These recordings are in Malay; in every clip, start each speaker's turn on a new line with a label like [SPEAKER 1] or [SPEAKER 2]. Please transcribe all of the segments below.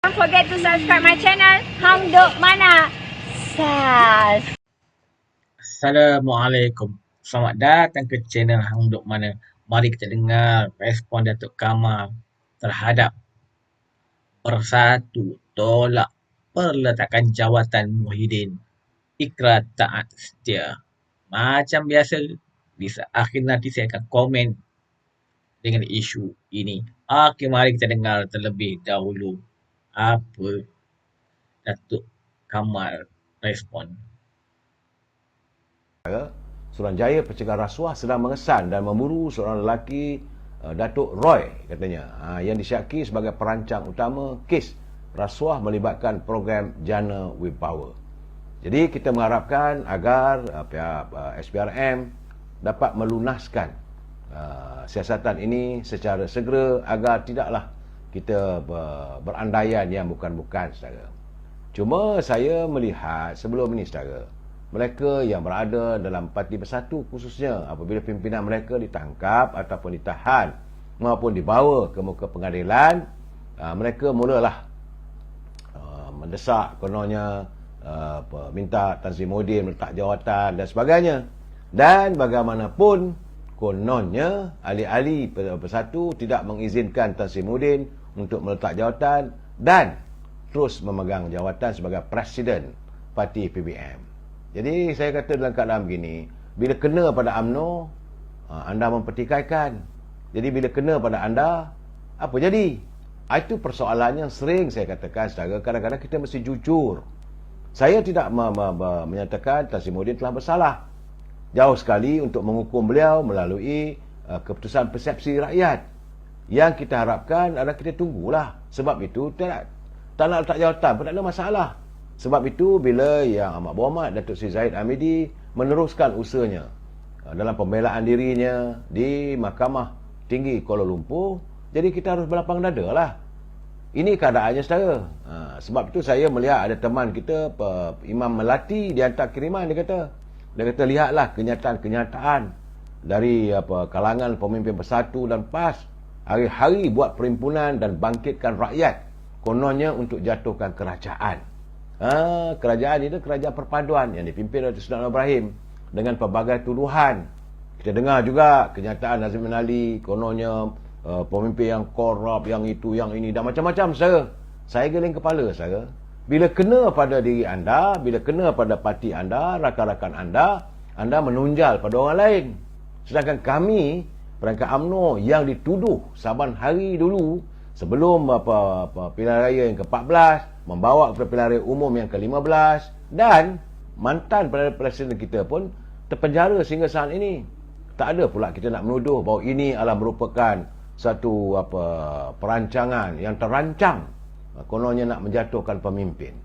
[SPEAKER 1] Don't forget to subscribe my channel Hang Duk Mana. Sas.
[SPEAKER 2] Assalamualaikum. Selamat datang ke channel Hang Duk Mana. Mari kita dengar respon Datuk Kamal terhadap Bersatu tolak perletakan jawatan Muhyiddin. Ikrar taat setia. Macam biasa, di akhir nanti saya akan komen dengan isu ini. Okey, mari kita dengar terlebih dahulu apa Datuk Kamal respon.
[SPEAKER 3] Suruhanjaya Pencegahan Rasuah sedang mengesan dan memburu seorang lelaki Datuk Roy katanya yang disyaki sebagai perancang utama kes rasuah melibatkan program Jana with Power. Jadi kita mengharapkan agar pihak SPRM dapat melunaskan siasatan ini secara segera agar tidaklah kita berandaian yang bukan-bukan, saudara. Cuma saya melihat sebelum ini, saudara, mereka yang berada dalam Parti Bersatu khususnya apabila pimpinan mereka ditangkap ataupun ditahan maupun dibawa ke muka pengadilan, mereka mulalah mendesak kononnya minta Tan Sri Muhyiddin meletak jawatan dan sebagainya. Dan bagaimanapun kononnya ahli-ahli Bersatu tidak mengizinkan Tan Sri Muhyiddin untuk meletak jawatan dan terus memegang jawatan sebagai Presiden Parti PBM. Jadi saya kata dalam keadaan begini, bila kena pada UMNO, anda mempertikaikan. Jadi bila kena pada anda, apa jadi? Itu persoalan yang sering saya katakan, saudara, kadang-kadang kita mesti jujur. Saya tidak menyatakan Tan Sri Muhyiddin telah bersalah. Jauh sekali untuk menghukum beliau melalui keputusan persepsi rakyat. Yang kita harapkan adalah kita tunggulah. Sebab itu tak nak letak jawatan pun tak ada masalah. Sebab itu bila Yang Amat Berhormat Datuk Seri Zahid Hamidi meneruskan usahanya dalam pembelaan dirinya di Mahkamah Tinggi Kuala Lumpur, jadi kita harus berlapang dada lah. Ini keadaannya, saudara. Sebab itu saya melihat ada teman kita Imam Melati, dia hantar kiriman, dia kata lihatlah kenyataan dari kalangan pemimpin Bersatu dan PAS hari-hari buat perhimpunan dan bangkitkan rakyat, kononnya untuk jatuhkan kerajaan. Kerajaan itu kerajaan perpaduan yang dipimpin oleh Sultan Ibrahim dengan pelbagai tuduhan. Kita dengar juga kenyataan Nazim Ali, kononnya pemimpin yang korup, yang itu, yang ini dan macam-macam, saudara. Saya geling kepala, saudara. Bila kena pada diri anda, bila kena pada parti anda, rakan-rakan anda menunjal pada orang lain. Sedangkan kami, perangkat UMNO yang dituduh saban hari dulu sebelum pilihan raya yang ke-14, membawa kepada pilihan raya umum yang ke-15, dan mantan Presiden kita pun terpenjara sehingga saat ini. Tak ada pula kita nak menuduh bahawa ini adalah merupakan satu perancangan yang terancang, kononnya nak menjatuhkan pemimpin.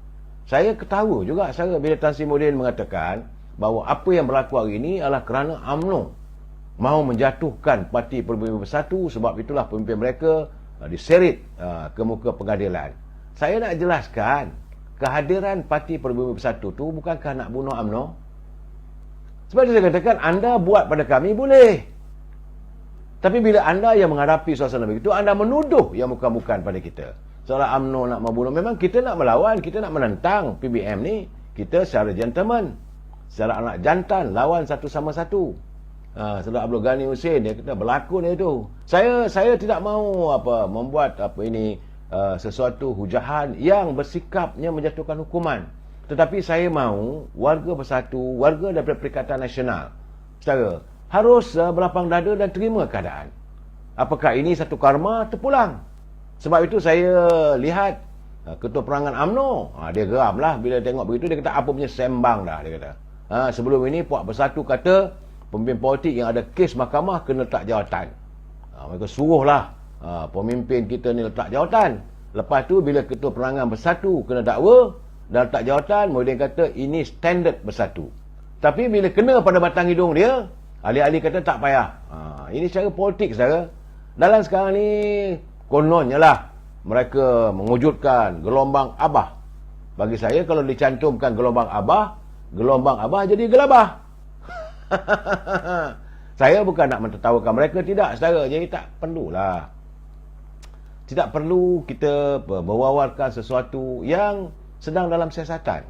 [SPEAKER 3] Saya ketawa juga, saya bila Tan Sri Muhyiddin mengatakan bahawa apa yang berlaku hari ini adalah kerana UMNO mahu menjatuhkan Parti Peribumi Bersatu, sebab itulah pemimpin mereka diseret ke muka pengadilan. Saya nak jelaskan, kehadiran Parti Peribumi Bersatu tu bukankah nak bunuh UMNO? Sebab itu saya katakan, anda buat pada kami boleh. Tapi bila anda yang menghadapi suasana begitu, anda menuduh yang bukan-bukan pada kita. Seolah UMNO nak membunuh. Memang kita nak melawan, kita nak menentang PBM ni. Kita secara gentleman, secara anak jantan, lawan satu sama satu. Saudara Abdul Ghani Hussein, dia kata berlakon itu. Saya tidak mahu membuat sesuatu hujahan yang bersikapnya menjatuhkan hukuman. Tetapi saya mahu warga Bersatu, warga daripada Perikatan Nasional, saudara, harus berlapang dada dan terima keadaan. Apakah ini satu karma terpulang? Sebab itu saya lihat Ketua Perangan UMNO, dia geram lah bila tengok begitu. Dia kata apa punya sembang dah, dia kata. Sebelum ini Puak Bersatu kata pemimpin politik yang ada kes mahkamah kena letak jawatan. Mereka suruhlah pemimpin kita ni letak jawatan. Lepas tu bila Ketua Perangan Bersatu kena dakwa dan letak jawatan, Muhyiddin kata ini standard Bersatu. Tapi bila kena pada batang hidung dia, ahli-ahli kata tak payah. Ini secara politik, saudara. Dalam sekarang ni kononnya lah mereka mewujudkan gelombang Abah. Bagi saya kalau dicantumkan gelombang Abah jadi gelabah. Saya bukan nak mentertawakan mereka, tidak, saudara. Jadi tak perlulah. Tidak perlu kita berwawarkan sesuatu yang sedang dalam siasatan.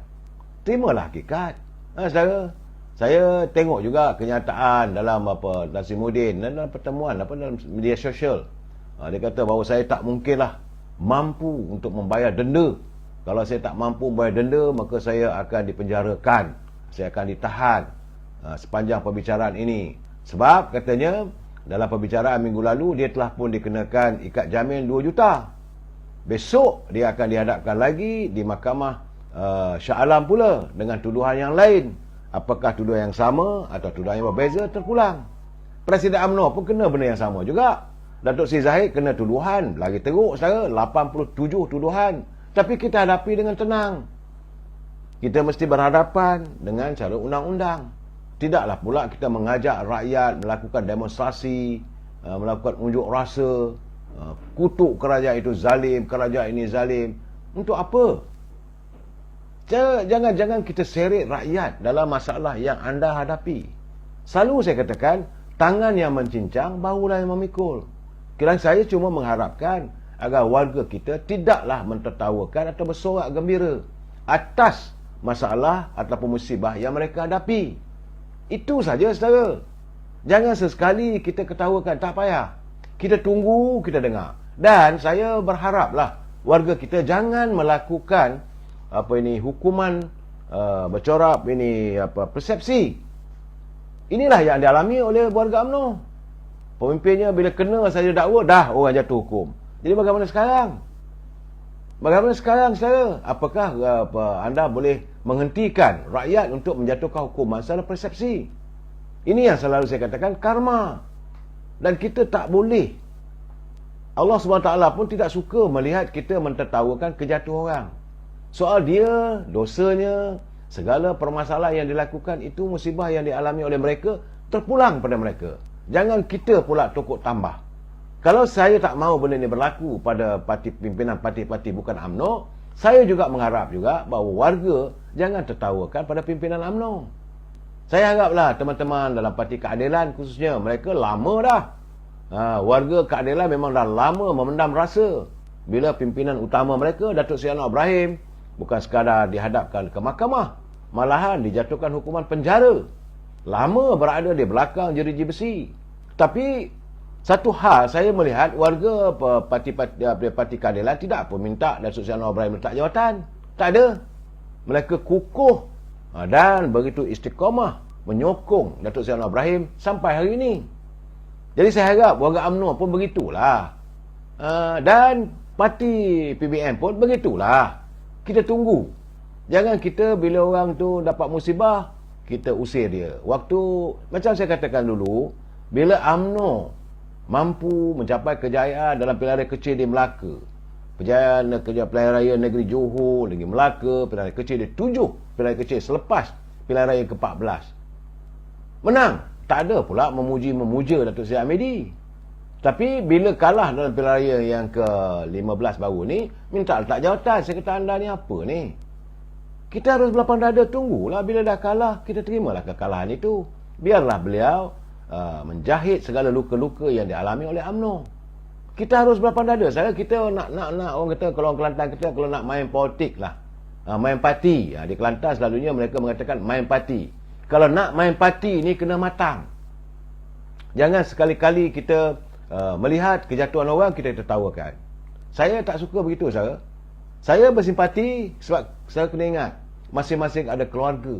[SPEAKER 3] Terimalah hakikat. Saudara, saya tengok juga kenyataan dalam Nazimuddin dan dalam pertemuan dalam media sosial. Dia kata bahawa saya tak mungkinlah mampu untuk membayar denda. Kalau saya tak mampu membayar denda, maka saya akan dipenjarakan. Saya akan ditahan sepanjang perbicaraan ini. Sebab katanya dalam perbicaraan minggu lalu dia telah pun dikenakan ikat jamin 2 juta. Besok dia akan dihadapkan lagi di mahkamah Shah Alam pula dengan tuduhan yang lain. Apakah tuduhan yang sama atau tuduhan yang berbeza terpulang. Presiden UMNO pun kena benda yang sama juga. Datuk Seri Zahid kena tuduhan lagi teruk saudara, 87 tuduhan. Tapi kita hadapi dengan tenang. Kita mesti berhadapan dengan cara undang-undang. Tidaklah pula kita mengajak rakyat melakukan demonstrasi, melakukan unjuk rasa, kutuk kerajaan itu zalim, kerajaan ini zalim. Untuk apa? Jangan kita seret rakyat dalam masalah yang anda hadapi. Selalu saya katakan, tangan yang mencincang, bahulah yang memikul. Kira saya cuma mengharapkan agar warga kita tidaklah mentertawakan atau bersorak gembira atas masalah ataupun musibah yang mereka hadapi. Itu saja saudara. Jangan sesekali kita ketawakan, tak payah. Kita tunggu, kita dengar. Dan saya berharaplah warga kita jangan melakukan hukuman bercorak persepsi. Inilah yang dialami oleh warga UMNO. Pemimpinnya bila kena saja dakwa, dah orang jatuh hukum. Jadi bagaimana sekarang? Bagaimana sekarang saudara? Apakah anda boleh menghentikan rakyat untuk menjatuhkan hukuman secara persepsi? Ini yang selalu saya katakan, karma. Dan kita tak boleh. Allah SWT pun tidak suka melihat kita mentertawakan kejatuhan orang. Soal dia, dosanya, segala permasalahan yang dilakukan itu musibah yang dialami oleh mereka terpulang pada mereka. Jangan kita pula tokok tambah. Kalau saya tak mahu benda ini berlaku pada pimpinan parti-parti bukan UMNO, saya juga mengharap juga bahawa warga jangan tertawakan pada pimpinan UMNO. Saya haraplah teman-teman dalam Parti Keadilan khususnya, mereka lama dah. Warga Keadilan memang dah lama memendam rasa bila pimpinan utama mereka, Datuk Seri Anwar Ibrahim, bukan sekadar dihadapkan ke mahkamah, malahan dijatuhkan hukuman penjara. Lama berada di belakang jeriji besi. Tapi satu hal saya melihat warga Parti Keadilan tidak pun minta Datuk Seri Anwar Ibrahim letak jawatan. Tak ada. Mereka kukuh dan begitu istiqamah menyokong Datuk Seri Anwar Ibrahim sampai hari ini. Jadi saya harap warga UMNO pun begitulah. Dan parti PBN pun begitulah. Kita tunggu. Jangan kita bila orang tu dapat musibah, kita usir dia. Waktu, macam saya katakan dulu, bila UMNO mampu mencapai kejayaan dalam pilihan raya kecil di Melaka, pilihan raya negeri Johor, negeri Melaka, pilihan raya kecil di 7 pilihan raya kecil selepas pilihan raya ke-14. Menang. Tak ada pula memuja Datuk Seri Hamidi. Tapi bila kalah dalam pilihan raya yang ke-15 baru ni, minta letak jawatan. Saya kata, anda ni apa ni? Kita harus berlapang dada, tunggulah. Bila dah kalah, kita terimalah kekalahan itu. Biarlah beliau menjahit segala luka-luka yang dialami oleh UMNO. Kita harus berlapang dada. Kita nak orang kata, kalau orang Kelantan kita, kalau nak main politik lah, main parti. Di Kelantan selalunya mereka mengatakan main parti. Kalau nak main parti ni kena matang. Jangan sekali-kali kita melihat kejatuhan orang kita tertawakan. Saya tak suka begitu saudara. Saya bersimpati sebab saya kena ingat masing-masing ada keluarga.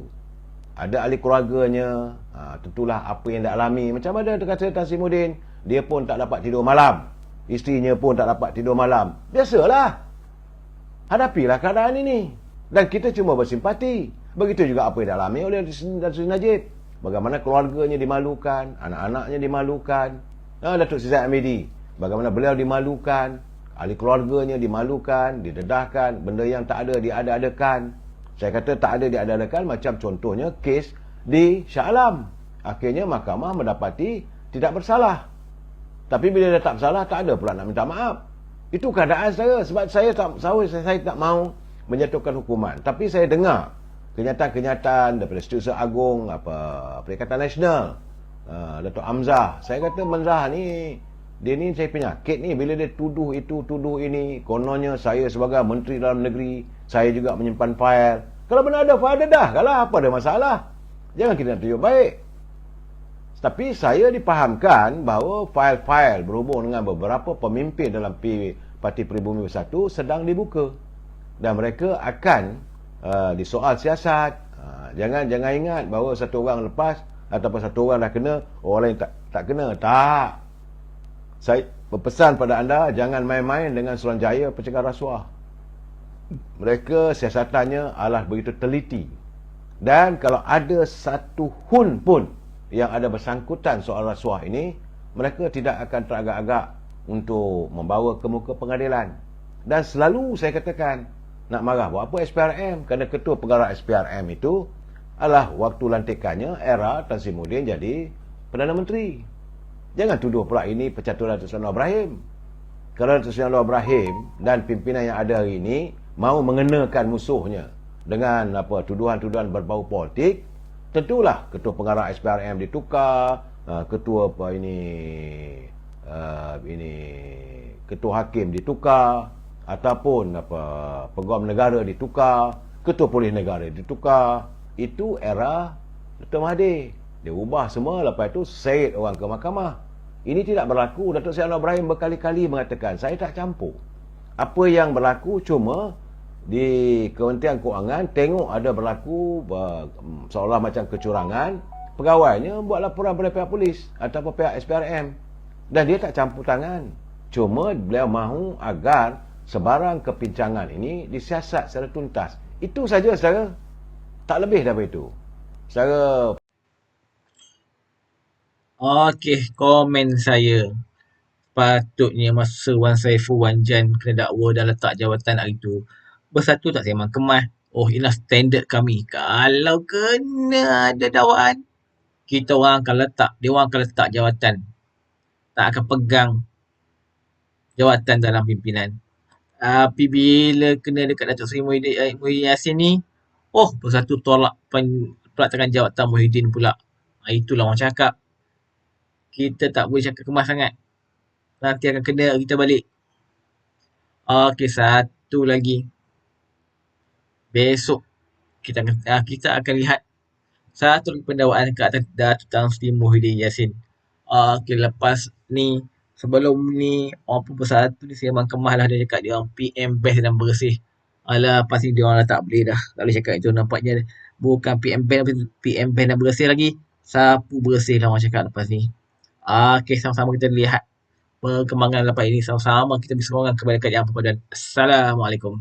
[SPEAKER 3] Ada ahli keluarganya, tentulah apa yang dia alami. Macam mana kata Nazimuddin, dia pun tak dapat tidur malam. Isterinya pun tak dapat tidur malam. Biasalah. Hadapilah keadaan ini. Dan kita cuma bersimpati. Begitu juga apa yang dialami oleh Datuk Seri Najib. Bagaimana keluarganya dimalukan, anak-anaknya dimalukan. Datuk Seri Hamidi, bagaimana beliau dimalukan, ahli keluarganya dimalukan, didedahkan, benda yang tak ada diada-adakan. Saya kata tak ada diada-adakan, macam contohnya kes di Shah Alam. Akhirnya mahkamah mendapati tidak bersalah. Tapi bila dia tak bersalah, tak ada pula nak minta maaf. Itu keadaan saya. Sebab saya tak mahu menjatuhkan hukuman. Tapi saya dengar kenyataan-kenyataan daripada Setiausaha Agung Perikatan Nasional, Datuk Hamzah. Saya kata Hamzah ni Dia ni saya penyakit ni bila dia tuduh itu, tuduh ini. Kononnya saya sebagai Menteri Dalam Negeri, saya juga menyimpan fail. Kalau benar ada fail, dah kalau apa ada masalah. Jangan kita nak tunjuk baik. Tapi saya dipahamkan bahawa fail-fail berhubung dengan beberapa pemimpin dalam Parti Pribumi Bersatu sedang dibuka. Dan mereka akan disoal siasat. Jangan ingat bahawa satu orang lepas ataupun satu orang dah kena, orang lain tak kena. Tak. Saya berpesan pada anda, jangan main-main dengan Suruhanjaya Pencegahan Rasuah. Mereka siasatannya adalah begitu teliti. Dan kalau ada satu hun pun yang ada bersangkutan soal rasuah ini, mereka tidak akan teragak-agak untuk membawa ke muka pengadilan. Dan selalu saya katakan, nak marah buat apa SPRM? Kerana ketua penggarap SPRM itu adalah waktu lantikannya era Tan Sri Muhyiddin jadi Perdana Menteri. Jangan tuduh pula ini pencaturan Datuk Seri Anwar Ibrahim. Kalau Datuk Seri Anwar Ibrahim dan pimpinan yang ada hari ini mahu mengenakan musuhnya dengan tuduhan-tuduhan berbau politik, tentulah ketua penggarap SPRM ditukar, ketua ketua hakim ditukar, ataupun peguam negara ditukar, ketua polis negara ditukar. Itu era Dr. Mahathir. Dia ubah semua, lepas itu seret orang ke mahkamah. Ini tidak berlaku. Datuk Seri Anwar Ibrahim berkali-kali mengatakan, saya tak campur. Apa yang berlaku cuma di Kementerian Kewangan tengok ada berlaku seolah macam kecurangan, pegawainya buat laporan pada pihak polis ataupun pihak SPRM. Dan dia tak campur tangan. Cuma beliau mahu agar sebarang kepincangan ini disiasat secara tuntas. Itu saja, saudara. Tak lebih daripada itu. Secara
[SPEAKER 2] Okey, komen saya. Patutnya masa Wan Saiful Wan Jan kena dakwa dan letak jawatan hari tu, Bersatu tak sembang kemas. Oh, inilah standard kami. Kalau kena ada dakwaan, kita orang akan letak, dia orang akan letak jawatan. Tak akan pegang jawatan dalam pimpinan. Tapi bila kena dekat Datuk Seri Muhyiddin Yassin ni, oh, Bersatu tolak pelaksanaan jawatan Muhyiddin pula. Itulah orang cakap. Kita tak boleh cakap kemas sangat. Nanti akan kena kita balik. Okey, satu lagi. Besok kita akan lihat satu lagi pendakwaan ke atas Datuk Tan Sri Muhyiddin Yassin. Okey, lepas ni, sebelum ni, orang pun Bersatu ni sembang kemas lah, dia cakap dia orang PM best dan bersih. Alah, pasti dia orang dah tak boleh dah. Tak boleh cakap itu. Nampaknya bukan PM best dan bersih lagi. Sapu bersih lah orang cakap lepas ni. Okey, sama-sama kita lihat perkembangan lepas ini. Sama-sama kita berserongan kepada kerajaan perpaduan. Assalamualaikum.